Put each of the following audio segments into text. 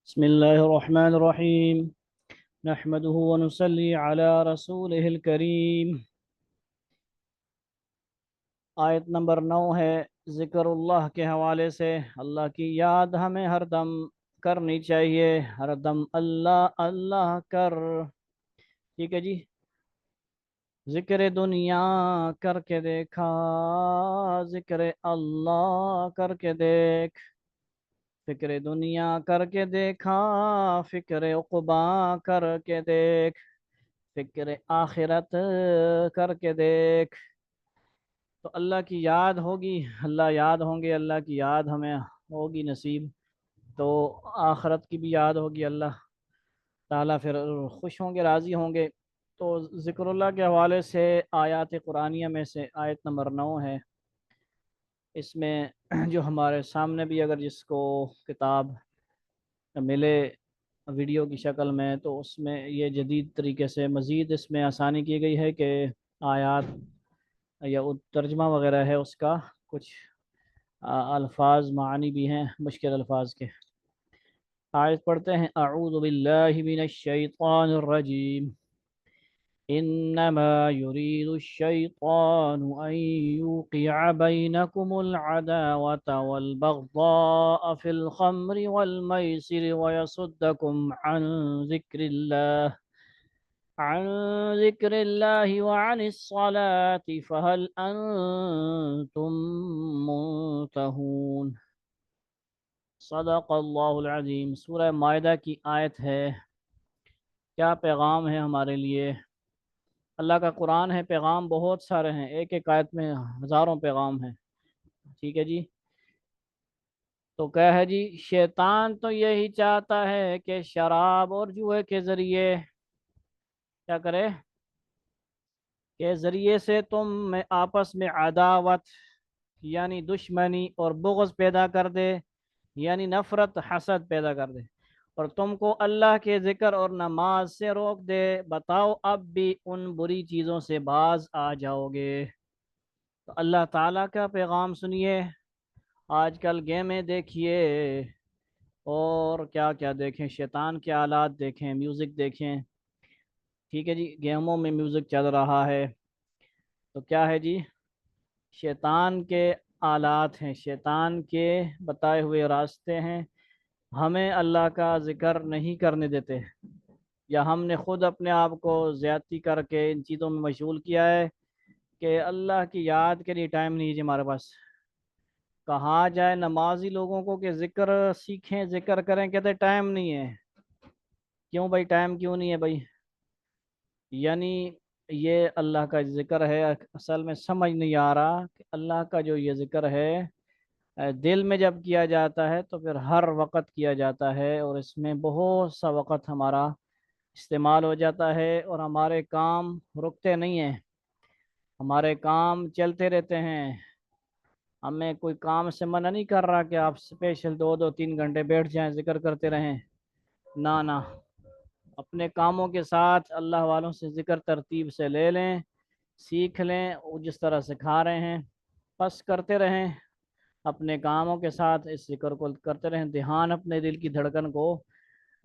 بسم الله الرحمن الرحيم نحمده ونصلي على رسوله الكريم۔ آیت نمبر 9 ہے ذکر اللہ کے حوالے سے۔ اللہ کی یاد ہمیں ہر دم کرنی چاہیے، ہر دم اللہ اللہ کر۔ ٹھیک ہے جی۔ ذکر دنیا کر کے دیکھا، ذکر اللہ کر کے دیکھ، فکر دنیا کر کے دیکھا، فکر عقبا کر کے دیکھ، فکر آخرت کر کے دیکھ۔ تو اللہ کی یاد ہوگی، اللہ یاد ہوں گے، اللہ کی یاد ہمیں ہوگی نصیب، تو آخرت کی بھی یاد ہوگی، اللہ تعالیٰ پھر خوش ہوں گے، راضی ہوں گے۔ تو ذکر اللہ کے حوالے سے آیات قرآنیہ میں سے آیت نمبر 9 ہے۔ اس میں جو ہمارے سامنے بھی اگر جس کو کتاب ملے ویڈیو کی شکل میں، تو اس میں یہ جدید طریقے سے مزید اس میں آسانی کی گئی ہے کہ آیات یا ترجمہ وغیرہ ہے اس کا، کچھ الفاظ معانی بھی ہیں مشکل الفاظ کے۔ آیت پڑھتے ہیں۔ اعوذ باللہ من الشیطان الرجیم، انما يريد الشيطان ان يوقع بينكم العداوة والبغضاء في الخمر والميسر ويصدكم عن ذكر الله وعن الصلاة فهل أنتم منتهون۔ صدق اللہ العظیم۔ سورہ مائدہ کی آیت ہے۔ کیا پیغام ہے ہمارے لیے؟ اللہ کا قرآن ہے، پیغام بہت سارے ہیں، ایک ایک آیت میں ہزاروں پیغام ہیں۔ ٹھیک ہے جی۔ تو کیا ہے جی، شیطان تو یہی چاہتا ہے کہ شراب اور جوئے کے ذریعے کیا کرے، کے ذریعے سے تم میں آپس میں عداوت یعنی دشمنی اور بغض پیدا کر دے، یعنی نفرت حسد پیدا کر دے، اور تم کو اللہ کے ذکر اور نماز سے روک دے۔ بتاؤ اب بھی ان بری چیزوں سے باز آ جاؤ گے؟ تو اللہ تعالیٰ کا پیغام سنیے۔ آج کل گیمیں دیکھیے اور کیا کیا دیکھیں، شیطان کے آلات دیکھیں، میوزک دیکھیں۔ ٹھیک ہے جی، گیموں میں میوزک چل رہا ہے، تو کیا ہے جی، شیطان کے آلات ہیں، شیطان کے بتائے ہوئے راستے ہیں، ہمیں اللہ کا ذکر نہیں کرنے دیتے، یا ہم نے خود اپنے آپ کو زیادتی کر کے ان چیزوں میں مشغول کیا ہے کہ اللہ کی یاد کے لیے ٹائم نہیں ہے جی ہمارے پاس۔ کہا جائے نمازی لوگوں کو کہ ذکر سیکھیں، ذکر کریں، کہتے ٹائم نہیں ہے۔ کیوں بھائی ٹائم کیوں نہیں ہے بھائی؟ یعنی یہ اللہ کا ذکر ہے، اصل میں سمجھ نہیں آ رہا کہ اللہ کا جو یہ ذکر ہے دل میں جب کیا جاتا ہے تو پھر ہر وقت کیا جاتا ہے، اور اس میں بہت سا وقت ہمارا استعمال ہو جاتا ہے، اور ہمارے کام رکتے نہیں ہیں، ہمارے کام چلتے رہتے ہیں۔ ہمیں کوئی کام سے منع نہیں کر رہا کہ آپ اسپیشل 2 2 3 گھنٹے بیٹھ جائیں ذکر کرتے رہیں، نہ نہ، اپنے کاموں کے ساتھ اللہ والوں سے ذکر ترتیب سے لے لیں، سیکھ لیں، وہ جس طرح سکھا رہے ہیں بس کرتے رہیں، اپنے کاموں کے ساتھ اس ذکر کو کرتے رہیں، دھیان اپنے دل کی دھڑکن کو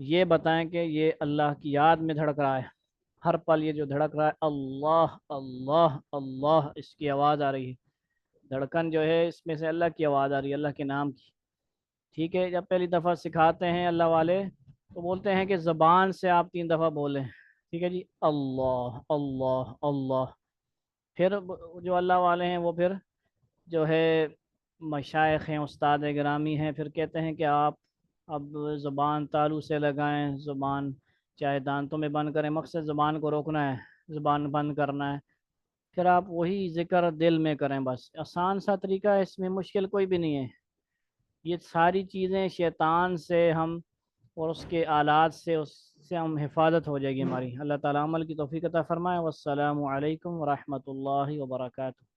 یہ بتائیں کہ یہ اللہ کی یاد میں دھڑک رہا ہے، ہر پل یہ جو دھڑک رہا ہے اللہ اللہ اللہ، اس کی آواز آ رہی ہے، دھڑکن جو ہے اس میں سے اللہ کی آواز آ رہی ہے، اللہ کے نام کی۔ ٹھیک ہے، جب پہلی دفعہ سکھاتے ہیں اللہ والے تو بولتے ہیں کہ زبان سے آپ 3 دفعہ بولیں۔ ٹھیک ہے جی، اللہ اللہ اللہ۔ پھر جو اللہ والے ہیں وہ پھر جو ہے مشائخ ہیں، استاد گرامی ہیں، پھر کہتے ہیں کہ آپ اب زبان تالو سے لگائیں، زبان چاہے دانتوں میں بند کریں، مقصد زبان کو روکنا ہے، زبان بند کرنا ہے، پھر آپ وہی ذکر دل میں کریں، بس آسان سا طریقہ ہے، اس میں مشکل کوئی بھی نہیں ہے۔ یہ ساری چیزیں شیطان سے ہم اور اس کے آلات سے، اس سے ہم حفاظت ہو جائے گی ہماری۔ اللہ تعالیٰ عمل کی توفیق عطا فرمائے۔ والسلام علیکم ورحمۃ اللہ وبرکاتہ۔